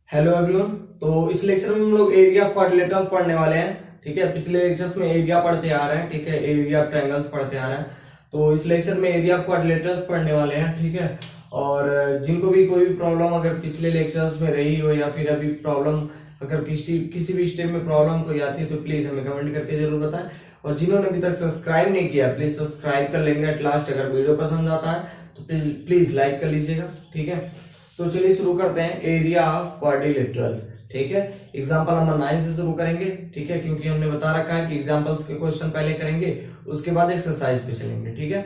Hello everyone. तो इस lecture में हम लोग एरिया ऑफ क्वाड्रिलेटरल्स पढ़ने वाले हैं। ठीक है, पिछले लेक्चर्स में एरिया पढ़ते आ रहे हैं। ठीक है, एरिया ऑफ ट्रायंगल्स पढ़ते आ रहे हैं। तो इस लेक्चर में एरिया ऑफ क्वाड्रिलेटरल्स पढ़ने वाले हैं। ठीक है, और जिनको भी कोई भी प्रॉब्लम अगर पिछले लेक्चर्स में रही हो या फिर अभी प्रॉब्लम अगर किसी भी स्टेप में प्रॉब्लम कोई आती है तो प्लीज हमें कमेंट करके जरूर बताएं। और जिन्होंने अभी तक सब्सक्राइब नहीं किया प्लीज सब्सक्राइब कर लेंगे एट लास्ट। अगर वीडियो पसंद आता है तो प्लीज लाइक कर लीजिएगा। ठीक है, तो चलिए शुरू करते हैं एरिया ऑफ क्वाड्रिलेटरल्स। ठीक है, एग्जांपल नंबर 9 से शुरू करेंगे। ठीक है, क्योंकि हमने बता रखा है कि एग्जांपल्स के क्वेश्चन पहले करेंगे उसके बाद एक्सरसाइज पे चलेंगे। ठीक है,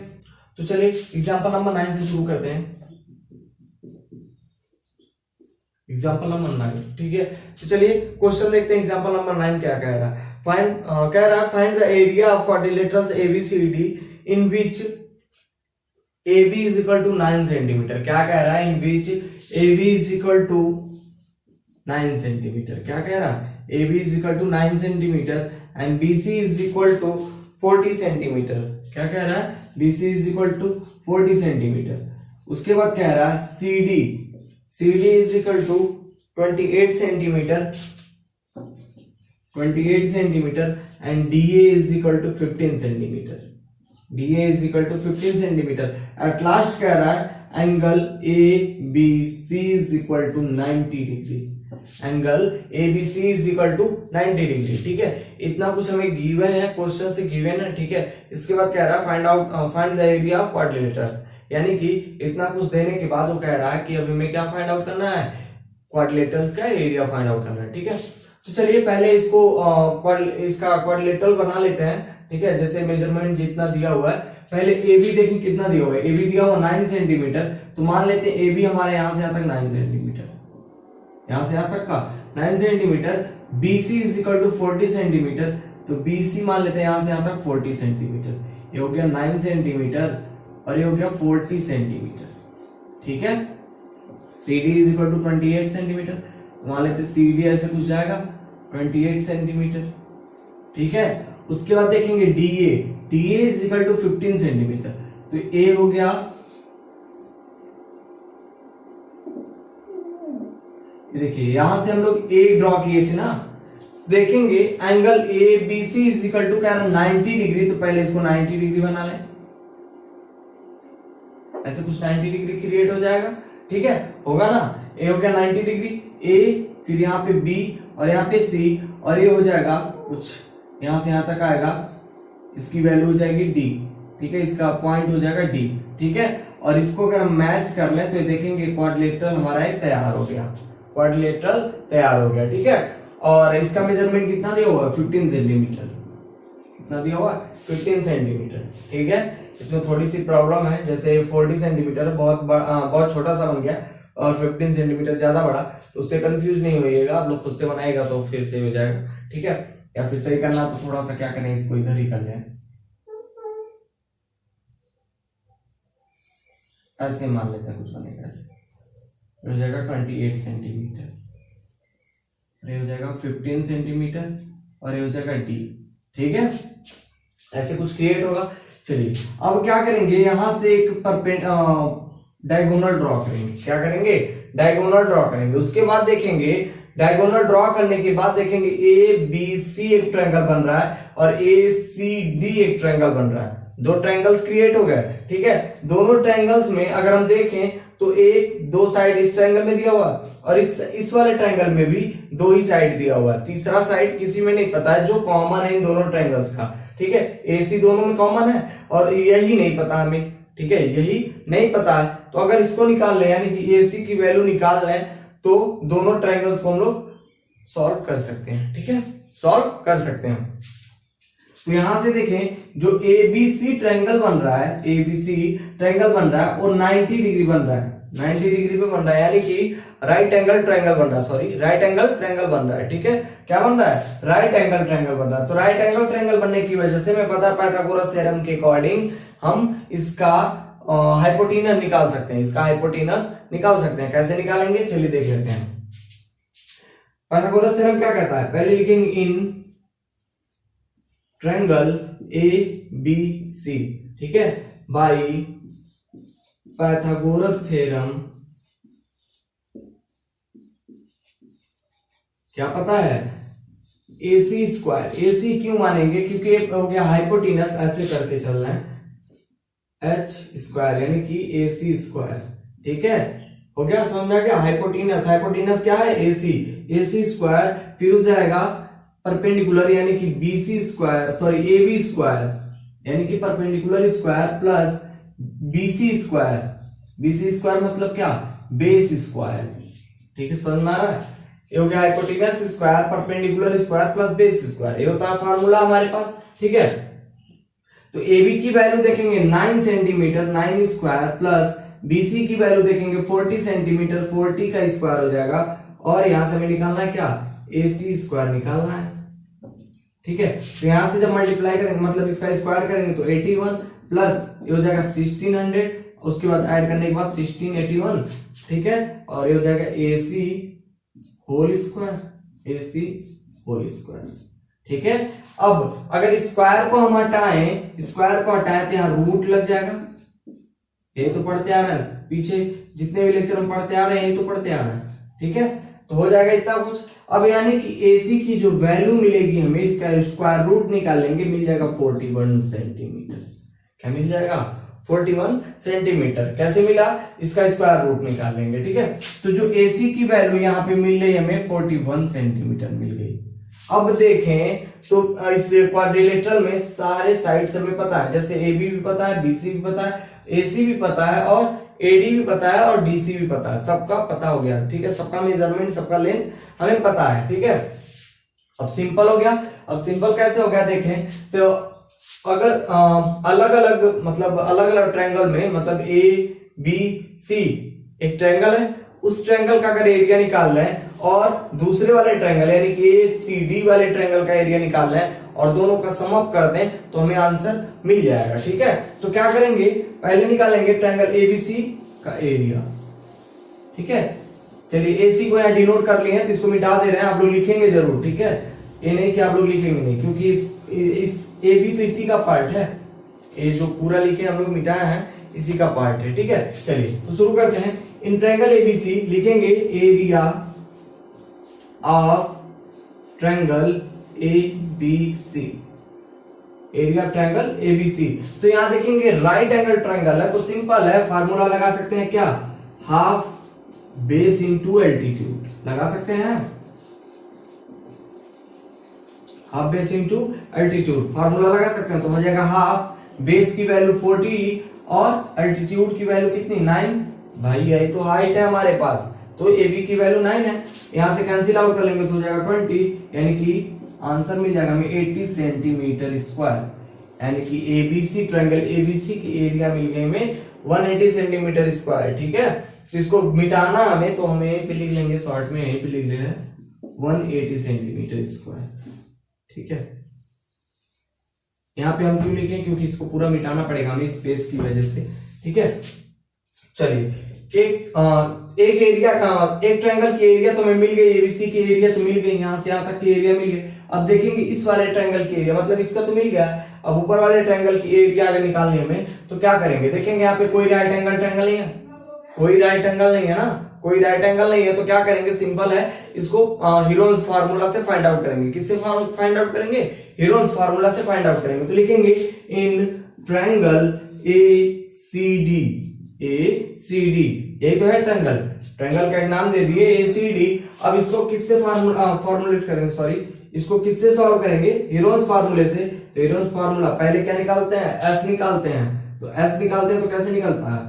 तो चलिए एग्जांपल नंबर 9 से शुरू करते हैं। Example number 9। ठीक है, तो चलिए क्वेश्चन देखते हैं एग्जांपल नंबर 9 क्या कह रहा है। कह रहा है find the area of quadrilaterals ABCD in which AB is equal to 9 centimetre. क्या कह रहा है? In which AB is equal to 9 centimetre. क्या कह रहा है? AB is equal to 9 centimetre and BC is equal to 40 centimetre. क्या कह रहा है? BC is equal to 40 centimetre. उसके बाद कह रहा है CD is equal to 28 centimetre 28 centimetre and DA is equal to 15 centimetre. DA is equal to 15 centimetre. At last कह रहा है angle ABC is equal to 90 degree. Angle ABC is equal to 90 degree. ठीक है, इतना कुछ हमें given है, question से गिवन है। ठीक है, इसके बाद कह रहा है find the area of quadrilaterals, यानी कि इतना कुछ देने के बाद वो कह रहा है कि अभी हमें क्या फाइंड आउट करना है? क्वाड्रिलेटरल्स का एरिया फाइंड आउट करना है। ठीक है, तो चलिए पहले इसका क्वाड्रिलेटरल बना लेते हैं। ठीक है, जैसे मेजरमेंट जितना दिया हुआ है, पहले ए बी देखिए कितना दिया हुआ है। ए बी दिया हुआ 9 सेंटीमीटर, तो मान लेते हैं ए बी हमारे यहां से यहां तक 9 सेंटीमीटर, यहां से यहां तक का 9 centimetre. B C is equal to 40 centimetre, तो बी सी मान लेते हैं यहां से यहां तक 40 सेंटीमीटर। ये हो गया 9 सेंटीमीटर और ये हो गया 40 सेंटीमीटर। ठीक है, C D is equal to 28 centimetre, मान लेते सी डी ऐसे कुछ जाएगा 28 सेंटीमीटर। ठीक है, उसके बाद देखेंगे DA is equal to 15 centimetre, तो A हो गया, देखिए यहां से हम लोग A ड्रॉ किए थे ना। देखेंगे angle ABC is equal to क्या है 90 डिग्री, तो पहले इसको 90 डिग्री बना लें। ऐसे कुछ 90 डिग्री क्रिएट हो जाएगा। ठीक है, होगा ना। A हो गया 90 डिग्री, A फिर यहाँ पे B और यहाँ पे C और ये हो जाएगा कुछ यहां से यहां तक आएगा, इसकी वैल्यू हो जाएगी D। ठीक है, इसका पॉइंट हो जाएगा D। ठीक है, और इसको अगर हम मैच कर लें तो देखेंगे क्वाड्रिलेटरल हमारा एक तैयार हो गया, क्वाड्रिलेटरल तैयार हो गया। ठीक है, और इसका मेजरमेंट कितना दिया हुआ है? 15 सेंटीमीटर। कितना दिया हुआ है? 15 सेंटीमीटर। ठीक है, इसमें थोड़ी सी प्रॉब्लम है, जैसे 40 सेंटीमीटर बहुत छोटा सा बन गया और 15 सेंटीमीटर ज्यादा बड़ा, तो उससे कंफ्यूज नहीं होइएगा। आप लोग खुद से बनाएगा तो फिर से हो जाएगा। ठीक है, या फिर सही करना तो थोड़ा सा क्या करें, इसको इधर ही कर लें, ऐसे मान लेते हैं, कुछ बनेगा ऐसे हो जाएगा 28 सेंटीमीटर, ये हो जाएगा 15 सेंटीमीटर और ये हो जाएगा D। ठीक है, ऐसे कुछ क्रिएट होगा। चलिए अब क्या करेंगे, यहां से एक डायगोनल ड्रॉ करेंगे। क्या करेंगे? डायगोनल ड्रॉ करेंगे। उसके बाद देखेंगे डायगोनल ड्रॉ करने के बाद देखेंगे ए बी सी एक ट्रायंगल बन रहा है और ए सी डी एक ट्रायंगल बन रहा है। दो ट्रायंगल्स क्रिएट हो गए। ठीक है, दोनों ट्रायंगल्स में अगर हम देखें तो एक दो साइड इस ट्रायंगल में दिया हुआ और इस वाले ट्रायंगल में भी दो ही साइड दिया हुआ, तीसरा साइड किसी में नहीं पता है जो कॉमन है इन दोनों ट्रायंगल्स का। ठीक है, ए सी दोनों में कॉमन है और यही नहीं पता हमें। ठीक है, यही नहीं पता है, तो अगर इसको निकाल लें यानी कि ए सी की वैल्यू निकाल लें तो दोनों ट्रायंगल्स को हम लोग सॉल्व कर सकते हैं। ठीक है, सॉल्व कर सकते हैं। तो यहां से देखें जो ABC ट्रायंगल बन रहा है, ABC ट्रायंगल बन रहा है और 90 डिग्री बन रहा है, 90 डिग्री पे बन रहा है, यानी कि राइट एंगल ट्रायंगल बन रहा है, सॉरी राइट एंगल ट्रायंगल बन रहा है। ठीक है, क्या बन रहा है? राइट एंगल ट्रायंगल बन रहा है। तो राइट एंगल ट्रायंगल बनने की वजह से मैं पता पाइथागोरस थ्योरम के अकॉर्डिंग हम इसका हाइपोटेनस निकाल सकते हैं, इसका हाइपोटेनस निकाल सकते हैं। कैसे निकालेंगे चलिए देख लेते हैं। पाइथागोरस थ्योरम क्या कहता है? पहले लिखेंगे इन ट्रायंगल ABC। ठीक है, बाय पाइथागोरस थ्योरम क्या पता है, AC स्क्वायर। AC क्यों मानेंगे, क्योंकि हो गया हाइपोटेनस, ऐसे करके चलना है, H स्क्वायर यानी कि AC स्क्वायर। ठीक है, हो गया, समझ में आ गया। हाइपोटेनस, हाइपोटेनस क्या है, AC स्क्वायर, फिर हो जाएगा परपेंडिकुलर यानी कि BC square, sorry AB square यानी कि perpendicular square plus BC square. BC square मतलब क्या, बेस स्क्वायर। ठीक है, समझ में आ रहा है। ये हो गया hypotenuse square perpendicular square plus base square, ये होता है फार्मूला हमारे पास। ठीक है, तो AB की वैल्यू देखेंगे 9 सेंटीमीटर 9 स्क्वायर प्लस BC की वैल्यू देखेंगे 40 सेंटीमीटर 40 का स्क्वायर हो जाएगा, और यहां से हमें निकालना है क्या, AC स्क्वायर निकालना है। ठीक है, तो यहां से जब मल्टीप्लाई करेंगे मतलब इसका स्क्वायर करेंगे तो 81 प्लस ये हो जाएगा 1600, उसके बाद ऐड करने के बाद 1681। ठीक है, और ये हो जाएगा AC whole square, AC whole square. ठीक है, अब अगर स्क्वायर को हम हटाएं, स्क्वायर को हटाएं तो यहां रूट लग जाएगा। ये तो पढ़ते आ रहे हैं, पीछे जितने भी लेक्चर हम पढ़ते आ रहे हैं ये तो पढ़ते आ रहे हैं। ठीक है, तो हो जाएगा इतना कुछ। अब यानी कि AC की जो वैल्यू मिलेगी हमें, इसका स्क्वायर रूट निकाल लेंगे, मिल जाएगा 41 सेंटीमीटर। क्या मिल जाएगा, 41 सेंटीमीटर। कैसे मिला, इसका स्क्वायर रूट निकाल लेंगे। ठीक है, तो जो AC की वैल्यू यहाँ पे मिल रही हमें 41 सेंटीमीटर मिल गई। अब देखें तो इस क्वाड्रिलेटरल में सारे साइड्स हमें पता है, जैसे AB भी पता है, BC भी पता है, AC भी पता है, और AD भी पता है, और DC भी पता है, सबका पता हो गया। ठीक है, सबका मेजरमेंट, सबका लेंथ हमें पता है। ठीक है, अब सिंपल हो गया। अब सिंपल कैसे हो गया देखें तो, अगर अलग अलग मतलब अलग अलग ट्रायंगल में, मतलब ABC एक ट्रायंगल है, उस ट्रायंगल का अगर एरिया निकाल रहे हैं और दूसरे वाले ट्रायंगल यानी कि ACD वाले ट्रायंगल का एरिया निकाल रहे हैं और दोनों का सम अप कर दें तो हमें आंसर मिल जाएगा। ठीक है, तो क्या करेंगे, पहले निकालेंगे ट्रायंगल ABC का एरिया। ठीक है, चलिए AC को यहाँ डिनोट कर लिए हैं तो इसको मिटा दे रहे हैं, आप लोग लिखेंगे जरूर। ठीक है, ये नहीं कि आप लोग लिखेंगे नहीं, क्योंकि इस AB तो इसी का पार्ट है, ये जो पूरा लिखे हम लोग मिटाए हैं इसी का पार्ट है। ठीक है, चलिए तो शुरू करते हैं। इन ट्रायंगल ABC लिखेंगे area of triangle ABC, area triangle ABC। तो यहां देखेंगे राइट एंगल ट्रायंगल है, तो सिंपल है, फार्मूला लगा सकते हैं क्या, हाफ बेस इंटू एल्टीट्यूड लगा सकते हैं, half base into altitude formula लगा सकते हैं। तो हो जाएगा हाफ बेस की वैल्यू 40 और एल्टीट्यूड की वैल्यू कितनी 9। भाई यही तो हाइट है हमारे पास, तो AB की वैल्यू 9 है, यहां से कैंसिल आउट कर लेंगे तो हो जाएगा 20, यानी कि आंसर मिल जाएगा हमें 80 सेंटीमीटर स्क्वायर, यानी कि ABC ट्रायंगल ABC की एरिया मिल गई हमें 180 सेंटीमीटर स्क्वायर। ठीक है, तो इसको मिटाना हमें, तो हमें यहीं पे लिख लेंगे, शॉर्ट में यहीं पे लिख रहे हैं 180 सेंटीमीटर स्क्वायर। ठीक है, यहाँ पे हम क्यों लिखें, क्योंकि इसको पूरा मिटाना पड़ेगा हमें स्पेस की वजह से। ठीक है, चलिए एक एरिया का, एक ट्रायंगल की एरिया तो हमें मिल गई, ABC की एरिया तो मिल गई, यहां से यहां तक की एरिया मिल गई। अब देखेंगे इस वाले ट्रायंगल की एरिया, मतलब इसका तो मिल गया, अब ऊपर वाले ट्रायंगल की एरिया अगर निकालनी हमें तो क्या करेंगे, देखेंगे यहाँ पे कोई राइट एंगल ट्रायंगल नहीं है, कोई राइट एंगल नहीं है ना, कोई राइट एंगल नहीं है, तो क्या करेंगे, सिंपल है, इसको हीरोन्स फार्मूला से फाइंड आउट करेंगे। किससे फाइंड आउट करेंगे, हीरोन्स फार्मूला से फाइंड आउट करेंगे। तो लिखेंगे इन ट्रायंगल ACD, यही तो है ट्रायंगल, ट्रायंगल का नाम दे दिए ACD। अब इसको किससे फॉर्मुलेट करेंगे, सॉरी इसको किससे सॉल्व करेंगे, हीरोन्स फार्मूले से। तो हीरोन्स फार्मूला पहले क्या निकालते हैं, S निकालते हैं, तो S निकालते हैं तो कैसे निकलता है,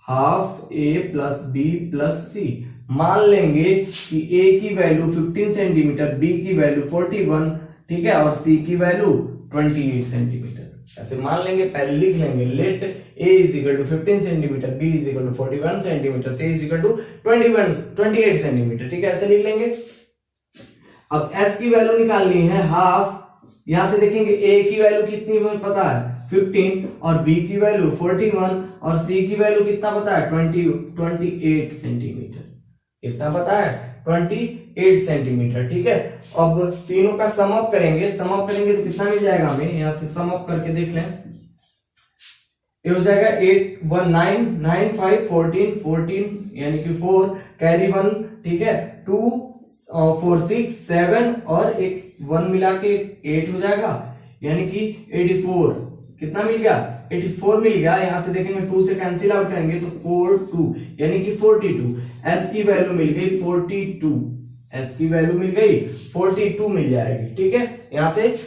half A plus B plus C। मान लेंगे कि A की वैल्यू 15 सेंटीमीटर, B की वैल्यू 41, ठीक है, और C की वैल्यू 28 सेंटीमीटर। ऐसे मान लेंगे, पहले लिख लेंगे, let A is equal to 15 centimetre, B is equal to 41 centimetre, C is equal to 28 centimetre. ठीक है, ऐसे लिख लेंगे। अब S की वैल्यू निकालनी है हाफ, यहां से देखेंगे A की वैल्यू कितनी पता है 15, और B की वैल्यू 41, और C की वैल्यू कितना पता है 28 सेंटीमीटर, कितना पता है 28 सेंटीमीटर। ठीक है, अब तीनों का सम अप करेंगे, सम अप करेंगे तो कितना मिल जाएगा हमें, यहां से सम अप करके देख लें, ये हो जाएगा 8 1 9 9 5 14 14 यानी कि 4 कैरी 1, ठीक है 2 4 6 7 और एक 1 मिला के 8 हो जाएगा, यानी कि 84। कितना मिल गया? 84 मिल गया। यहां से देखेंगे 2 से कैंसिल आउट करेंगे तो 4 2 यानी कि 42। एस की वैल्यू मिल गई 42, एस की वैल्यू मिल गई 42 मिल जाएगी। ठीक है, यहां से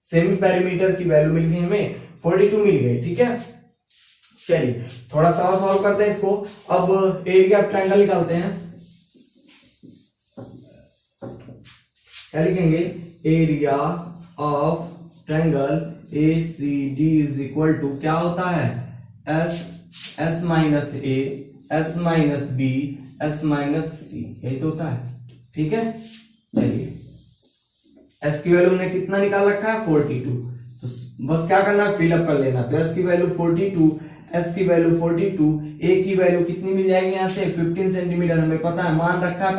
सेमी पेरीमीटर की वैल्यू मिल गई हमें 42 मिल गई। ठीक है, चलिए थोड़ा सा और सॉल्व करते हैं इसको। अब एरिया ऑफ ट्रायंगल निकालते हैं। क्या लिखेंगे? Area of triangle ACD is equal to क्या होता है? S minus A S minus B S minus C, यही तो होता है। ठीक है, चलिए S की वैल्यू हमने कितना निकाल रखा है? 42। तो बस क्या करना है? फिलअप कर लेना। तो S की वैल्यू 42, S की वैल्यू 42, A की वैल्यू कितनी मिल जाएगी? यहाँ से 15 सेंटीमीटर हमें पता है, मान रखा है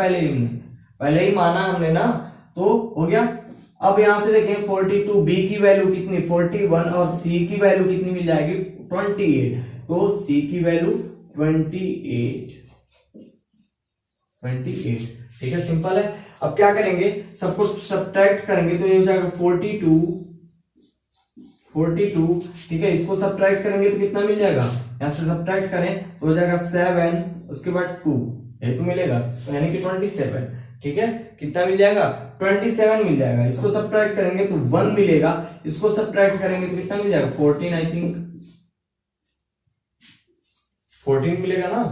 पहले ही माना हमने ना, तो हो गया। अब यहां से देखें 42, B की वैल्यू कितनी? 41 और C की वैल्यू कितनी मिल जाएगी? 28। तो C की वैल्यू 28। ठीक है, सिंपल है। अब क्या करेंगे? सबको सब्ट्रैक्ट करेंगे तो ये हो जाएगा 42। ठीक है, इसको सब्ट्रैक्ट करेंगे तो कितना मिल जाएगा? यहां से सब्ट्रैक्ट करें तो हो जाएगा 7, उसके बाद 2, ये तो मिलेगा, यानी कि 27। ठीक है, कितना मिल जाएगा? 27 मिल जाएगा। इसको सब्ट्रैक्ट करेंगे तो 1 मिलेगा, इसको सब्ट्रैक्ट करेंगे तो कितना मिल जाएगा? 14, आई थिंक 14 मिलेगा ना,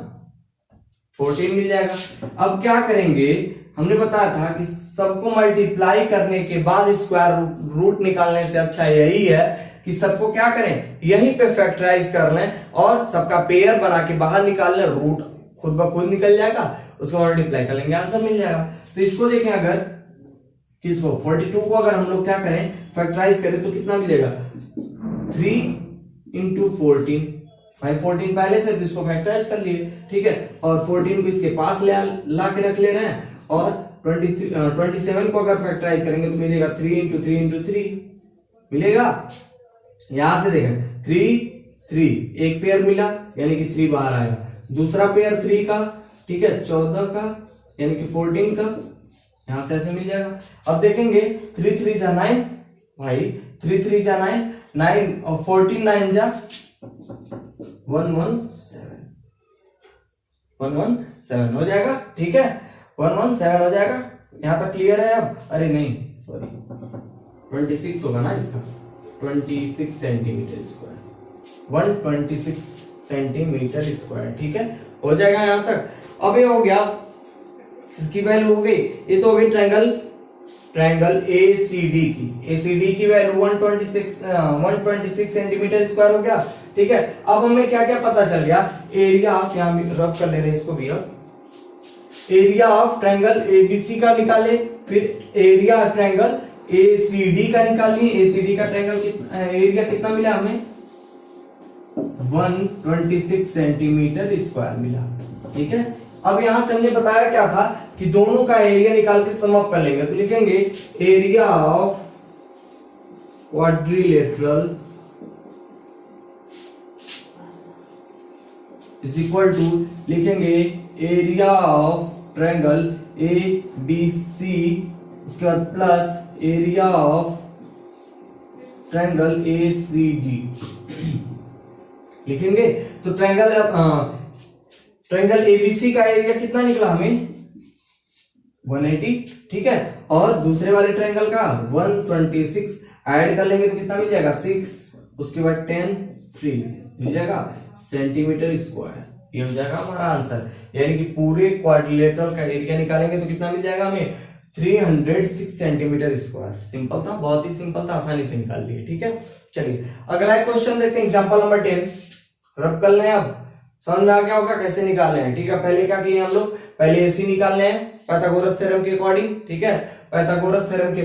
14 मिल जाएगा। अब क्या करेंगे? हमने बताया था कि सबको मल्टीप्लाई करने के बाद स्क्वायर रूट निकालने से अच्छा यही है कि सबको क्या करें? यहीं पे फैक्टराइज कर लें और सबका पेयर बना के बाहर निकाल लें, रूट खुद ब खुद निकल जाएगा, उसको मल्टीप्लाई कर लेंगे, आंसर मिल जाएगा। तो इसको देखें, अगर किसको 42 को अगर हम लोग क्या करें? फैक्टराइज करें तो कितना मिलेगा? 3 इंटू 14, 14 पहले से, तो इसको फैक्टराइज कर लिए। ठीक है, और 14 को इसके पास ला के रख ले रहे हैं, और 27 को अगर फैक्टराइज करेंगे तो मिलेगा 3 इंटू 3 इंटू 3 मिलेगा। यहां से देखें 3 एक पेयर मिला, यानी कि 3 बाहर आएगा। दूसरा पेयर 3 का, ठीक है, 14 का, यानी कि 14 का, यहां से ऐसे मिल जाएगा। अब देखेंगे 3 3 जा 9 भाई, 3 3 जा 9, 9 और 14 9 जा 117 हो जाएगा। ठीक है, 117 हो जाएगा। यहां पर क्लियर है अब? अरे नहीं, सॉरी, 26 होगा ना इसका, 26 सेंटीमीटर स्क्वायर, 126 सेंटीमीटर स्क्वायर। ठीक है, हो जाएगा यहां तक। अब ये हो गया, इसकी वैल्यू हो गई, ये तो हो गई ट्रायंगल ACD की वैल्यू 126 सेंटीमीटर स्क्वायर हो गया। ठीक है, अब हमें क्या क्या पता चल गया? एरिया ऑफ, यहां रब कर ले रहे हैं इसको भी, अब एरिया ऑफ ट्रायंगल ABC का निकाले, फिर एरिया ट्रायंगल ACD का निकालिए। ACD का ट्रायंगल एरिया कितना मिला हमें? 126 सेंटीमीटर स्क्वायर मिला। ठीक है, अब यहां से हमने बताया क्या था कि दोनों का एरिया निकाल के सम अप कर लेंगे। तो लिखेंगे area of quadrilateral is equal to, लिखेंगे एरिया ऑफ ट्रायंगल ABC, उसके बाद plus area of triangle ACD लिखेंगे। तो ट्रायंगल ABC का एरिया कितना निकला हमें? 180। ठीक है, और दूसरे वाले ट्रायंगल का 126 ऐड कर लेंगे तो कितना मिल जाएगा? 6, उसके बाद 10 3 मिल जाएगा सेंटीमीटर स्क्वायर। ये हो जाएगा हमारा आंसर, यानी कि पूरे क्वाड्रिलेटरल का एरिया निकालेंगे तो कितना मिल जाएगा हमें? 306 सेंटीमीटर स्क्वायर। सिंपल था, बहुत ही सिंपल था, आसानी से निकाल लिए। ठीक है, चलिए अगला एक क्वेश्चन देखते हैं, एग्जांपल नंबर 10। रब कर लें, अब समझ में आ गया होगा कैसे निकालने हैं। ठीक है, पहले क्या किए हम लोग? पहले AC निकालने हैं पाइथागोरस थ्योरम के अकॉर्डिंग। ठीक है, पाइथागोरस थ्योरम के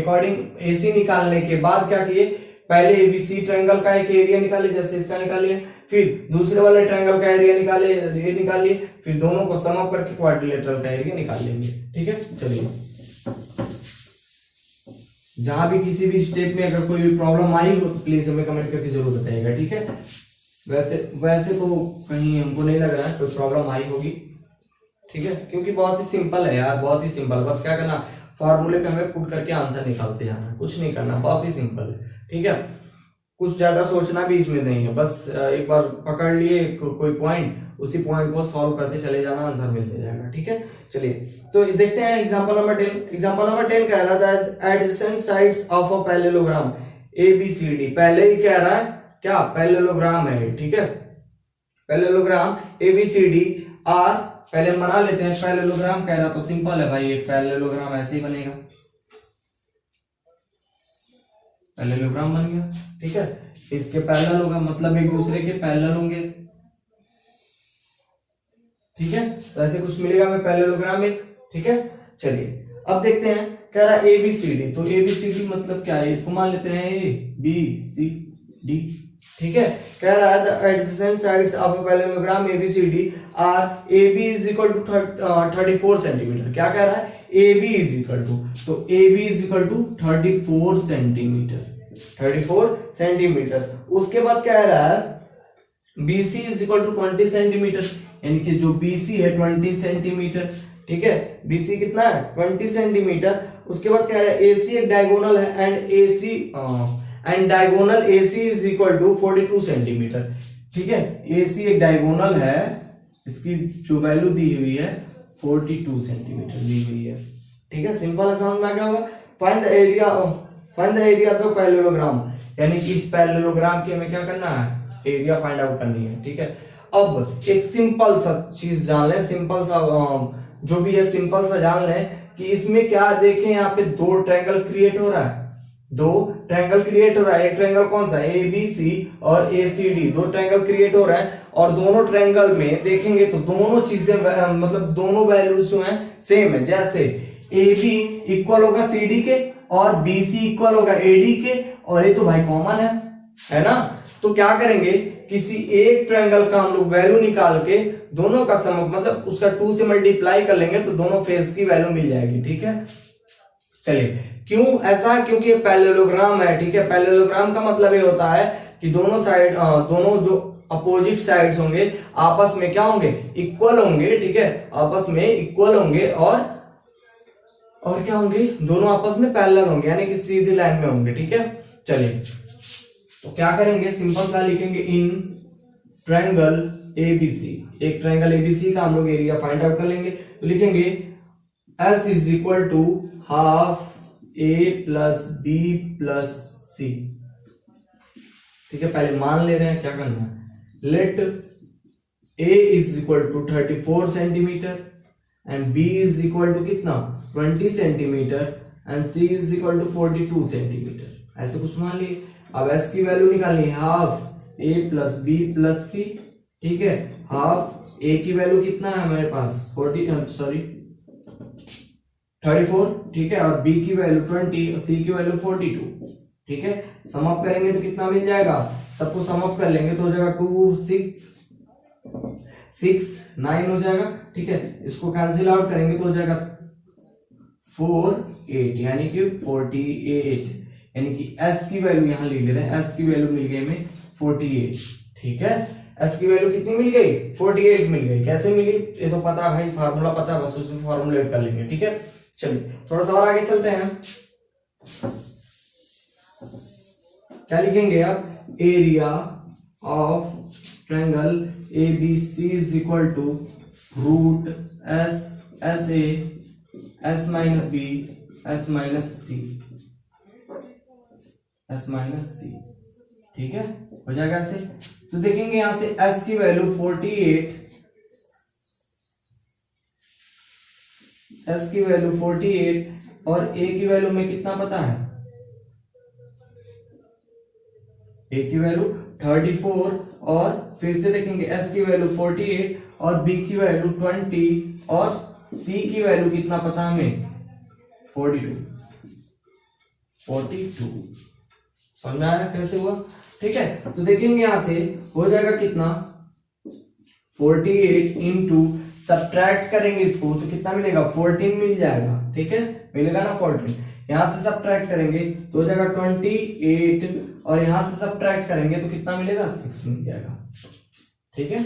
अकॉर्डिंग AC निकालने के बाद क्या किए? पहले ABC ट्रायंगल का एक एरिया निकाले, जैसे इसका निकालिए, फिर दूसरे वाले ट्रायंगल का एरिया निकालिए, फिर दोनों को सम अप करके क्वाड्रिलेटरल का एरिया निकाल लेंगे। ठीक है, चलिए जहां भी किसी भी स्टेप में अगर कोई भी प्रॉब्लम आई हो तो प्लीज हमें कमेंट करके जरूर बताइएगा। ठीक है, वैसे तो कहीं हमको नहीं लग रहा है कोई प्रॉब्लम आई होगी। ठीक है, क्योंकि बहुत ही सिंपल है यार, बहुत ही सिंपल। बस क्या करना, फॉर्मूले पे हमें पुट करके आंसर निकालते जाना, कुछ नहीं करना, बहुत ही सिंपल है। ठीक है, कुछ ज्यादा सोचना भी इसमें नहीं है, बस एक बार पकड़ लिए कोई पॉइंट, उसी पॉइंट को सॉल्व करते चले जाना, आंसर मिलते जाएगा। ठीक है, चलिए तो देखते हैं एग्जांपल नंबर 10। एग्जांपल नंबर 10 कह रहा था adjacent sides of a parallelogram ABCD। पहले ही कह रहा है क्या, पैरेललोग्राम है। ठीक है, पैरेललोग्राम ABCD आर, पहले बना लेते हैं। पैरेललोग्राम कह रहा तो सिंपल है भाई, एक पैरेललोग्राम ऐसे ही बनेगा, पैरेललोग्राम बन गया। ठीक है, इसके पैरेलल होगा मतलब एक दूसरे के पैरेलल होंगे। ठीक है, तो ऐसे कुछ मिलेगा हमें पैरेललोग्राम एक। ठीक है, चलिए अब देखते हैं, कह रहा है ABCD, तो ABCD मतलब क्या है, इसको मान लेते हैं ABCD। ठीक है, कह रहा है the adjacent sides of a parallelogram ABCD are AB is equal to 34 centimetre. क्या कह रहा है, AB इज इक्वल टू, तो AB is equal to 34 centimetre, 34 centimetre. उसके बाद कह रहा है BC is equal to 20 centimetre, यानी कि जो BC है 20 सेंटीमीटर। ठीक है, BC कितना है, 20 सेंटीमीटर। उसके बाद कह रहा है AC एक डायगोनल है and diagonal AC is equal to 42 centimetre. ठीक है, AC एक डायगोनल है, इसकी जो वैल्यू दी हुई है 42 सेंटीमीटर दी हुई है। ठीक है, सिंपल है, समझ में आ गया होगा। Find the area of the parallelogram, यानी कि इस पैरेललोग्राम की हमें क्या करना है, एरिया फाइंड आउट करनी है। ठीक है, अब एक सिंपल सा चीज जान लें, सिंपल सा जो भी है सिंपल सा जान लें कि इसमें क्या देखें, यहाँ पे दो ट्रायंगल क्रिएट हो रहा है, दो ट्रायंगल क्रिएट हो रहा है। एक ट्रायंगल कौन सा, ABC और ACD, दो ट्रायंगल क्रिएट हो रहा है। और दोनों ट्रायंगल में देखेंगे तो दोनों चीजें मतलब दोनों वैल्यूज जो हैं सेम है। जैसे AB इक्वल होगा CD के और BC इक्वल होगा AD के, और ये तो भाई कॉमन है ना। तो क्या करेंगे, किसी एक ट्रायंगल का हम लोग वैल्यू निकाल के दोनों का सम मतलब उसका 2 से मल्टीप्लाई कर लेंगे तो दोनों फेस की वैल्यू मिल जाएगी। ठीक है, चलिए क्यों ऐसा, क्योंकि ये पैरेललोग्राम है। ठीक है, पैरेललोग्राम का मतलब ये होता है कि दोनों साइड दोनों जो अपोजिट साइड्स होंगे आपस में क्या होंगे, इक्वल होंगे। ठीक है, आपस में इक्वल होंगे और क्या होंगे, दोनों आपस में पैरेलल होंगे, यानी कि सीधी लाइन में होंगे। ठीक है, चलिए तो क्या करेंगे, सिंपल सा लिखेंगे इन ट्रायंगल ABC, एक ट्रायंगल ABC का हम लोग एरिया फाइंड आउट कर लेंगे। तो लिखेंगे S is equal to half A plus B plus C। ठीक है, पहले मान ले रहे हैं, क्या करना है, let A is equal to 34 centimetre and B is equal to कितना, 20 centimetre and C is equal to 42 centimetre. ऐसे कुछ मान लिए। अब S की वैल्यू निकालनी है, half A plus B plus C। ठीक है, हाफ A की वैल्यू कितना है हमारे पास 34। ठीक है, और B की वैल्यू 20 और C की वैल्यू 42। ठीक है, सम अप करेंगे तो कितना मिल जाएगा, सबको सम अप कर लेंगे तो हो जाएगा 2 6 9 हो जाएगा। ठीक है, इसको कैंसिल आउट करेंगे तो हो जाएगा 4 8, यानी कि 48, यानी कि S की वैल्यू यहां लिख ले रहे हैं, S की वैल्यू मिल गई हमें 48। ठीक है, S की वैल्यू कितनी मिल गई, 48 मिल गई। कैसे मिली ये तो पता है भाई, फार्मूला पता है, बस उसमें फॉर्मूलेट कर लेंगे। ठीक है, चलिए थोड़ा सा और आगे चलते हैं। क्या लिखेंगे आप, area of triangle ABC is equal to root SA S minus B S minus C। ठीक है, हो जाएगा ऐसे। तो देखेंगे यहां से S की वैल्यू 48, S की वैल्यू 48 और A की वैल्यू में कितना पता है, A की वैल्यू 34 और फिर से देखेंगे S की वैल्यू 48 और B की वैल्यू 20 और C की वैल्यू कितना पता हमें 42। समझ में आया कैसे हुआ। ठीक है, तो देखेंगे यहां से हो जाएगा कितना 48 इंटू सब्ट्रैक्ट करेंगे इसको तो कितना मिलेगा 14 मिल जाएगा। ठीक है, मिलेगा ना 14, यहां से सब्ट्रैक्ट करेंगे तो हो जाएगा 28 और यहां से सब्ट्रैक्ट करेंगे तो कितना मिलेगा 6 मिल जाएगा। ठीक है,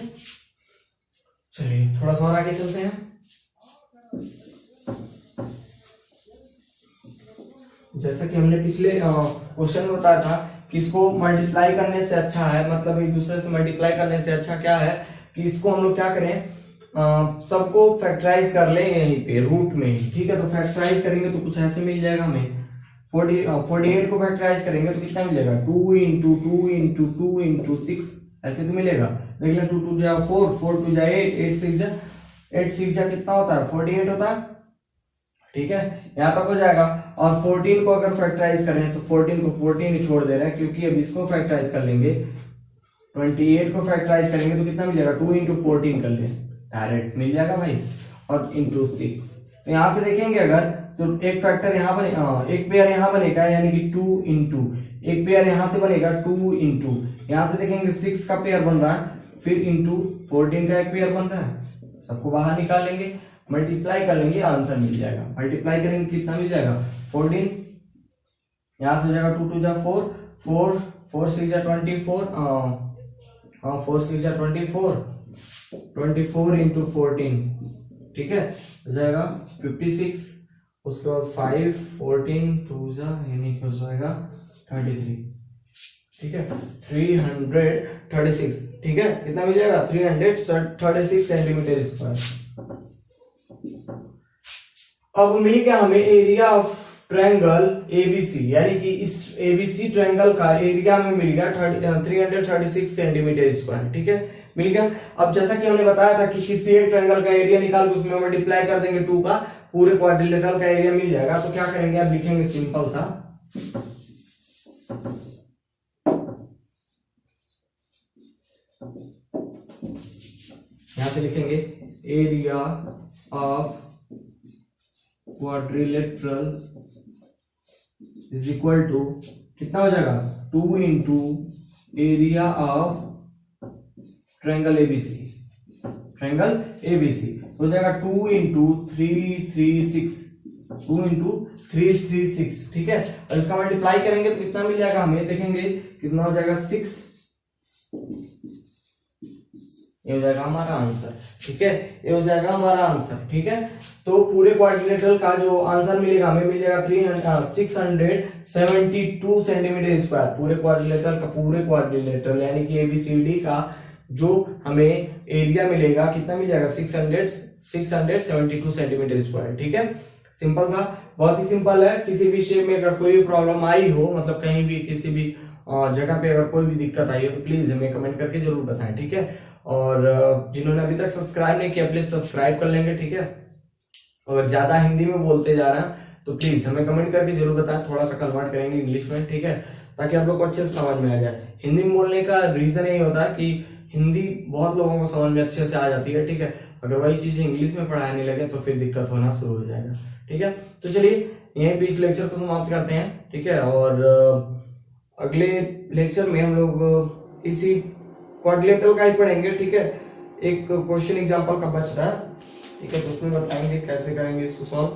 चलिए थोड़ा सा और आगे चलते हैं। जैसा कि हमने पिछले क्वेश्चन में बताया था कि इसको मल्टीप्लाई करने से अच्छा है, मतलब एक दूसरे से मल्टीप्लाई करने से अच्छा क्या है कि इसको हम लोग क्या करें, सबको फैक्टराइज कर ले यहीं पे रूट में ही, ठीक है। तो फैक्टराइज करेंगे तो कुछ ऐसे मिल जाएगा हमें, 48 को फैक्टराइज करेंगे तो कितना मिलेगा, 2 इंटू 2 इंटू 2 इंटू 6 ऐसे तो मिलेगा। देख लें 2 2 जा 4, 4 2 जा 8, 8 6 जा कितना होता है, 48 होता है, ठीक है। यहाँ तक हो जाएगा। और 14 को अगर फैक्टराइज करें तो 14 को 14 ही छोड़ दे रहे हैं, क्योंकि अब इसको फैक्टराइज कर लेंगे, 28 को फैक्टराइज करेंगे तो कितना मिल जाएगा, 2 इंटू 14 कर ले, डायरेक्ट मिल जाएगा भाई, और इंटू 6। तो यहाँ से देखेंगे अगर तो एक फैक्टर यहाँ बने, एक पेयर यहाँ बनेगा, यानी कि 2 इंटू, एक पेयर यहाँ से बनेगा 2 इंटू, यहाँ से देखेंगे 6 का पेयर बन रहा है, फिर इंटू 14 का एक पेयर बन रहा है, सबको बाहर निकाल लेंगे, मल्टीप्लाई कर लेंगे, आंसर मिल जाएगा। मल्टीप्लाई करेंगे कितना मिल जाएगा, 14, यहाँ से हो जाएगा 2 2 जा 4, 4 4 6 जा 24, 4 6 जा 24, 24 इंटू 14, ठीक है, हो जाएगा 56। उसके बाद 5 14 2 जा यानी कि हो जाएगा 33, ठीक है, 336, ठीक है, कितना मिल जाएगा, 336 सेंटीमीटर स्क्वायर। अब मिल गया हमें एरिया ऑफ ट्रायंगल एबीसी, यानी कि इस एबीसी ट्रायंगल का एरिया में मिल गया 336 सेंटीमीटर स्क्वायर, ठीक है, मिल गया। अब जैसा कि हमने बताया था कि किसी एक ट्रायंगल का एरिया निकाल के उसमें मल्टीप्लाई कर देंगे 2 का, पूरे क्वाड्रिलेटरल का एरिया मिल जाएगा। तो क्या करेंगे, अब लिखेंगे सिंपल सा, यहां से लिखेंगे area of quadrilateral is equal to कितना हो जाएगा, 2 into area of triangle ABC, triangle ABC हो जाएगा 2 इंटू 336, 2 इंटू 336, ठीक है। और इसका मल्टीप्लाई करेंगे तो कितना मिल जाएगा हमें, देखेंगे कितना हो जाएगा 6, ये हो जाएगा हमारा आंसर, ठीक है, ये हो जाएगा हमारा आंसर, ठीक है। तो पूरे क्वाड्रिलेटरल का जो आंसर मिलेगा हमें मिल जाएगा 672 सेंटीमीटर स्क्वायर, पूरे क्वाड्रिलेटरल का, पूरे क्वाड्रिलेटरल यानी कि एबीसीडी का जो हमें एरिया मिलेगा कितना मिल जाएगा, 672 सेंटीमीटर स्क्वायर, ठीक है। सिंपल था, बहुत ही सिंपल है। किसी भी शेप में अगर कोई भी प्रॉब्लम आई हो, मतलब कहीं भी किसी भी जगह पे अगर कोई भी दिक्कत आई हो तो प्लीज हमें कमेंट करके जरूर बताएं, ठीक है। और जिन्होंने अभी तक सब्सक्राइब नहीं किया प्लीज सब्सक्राइब कर लेंगे, ठीक है। अगर ज्यादा हिंदी में बोलते जा रहे हैं तो प्लीज हमें कमेंट करके जरूर बताएं, थोड़ा सा कन्वर्ट करेंगे इंग्लिश में, ठीक है, ताकि आप लोग को अच्छे से समझ में आ जाए। हिंदी में बोलने का रीजन यही होता है कि हिंदी बहुत लोगों को समझ में अच्छे से आ जाती है, ठीक है। अगर वही चीज इंग्लिश में पढ़ाने लगे तो फिर दिक्कत होना शुरू हो जाएगा, ठीक है। तो चलिए यहीं पे इस लेक्चर को समाप्त करते हैं, ठीक है। और अगले लेक्चर में हम लोग इसी क्वाड्रिलेटरल का ही पढ़ेंगे, ठीक है। एक क्वेश्चन एग्जांपल का बच रहा है, ठीक है, तो उसमें बताएंगे कैसे करेंगे इसको सॉल्व,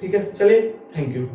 ठीक है। चलिए, थैंक यू।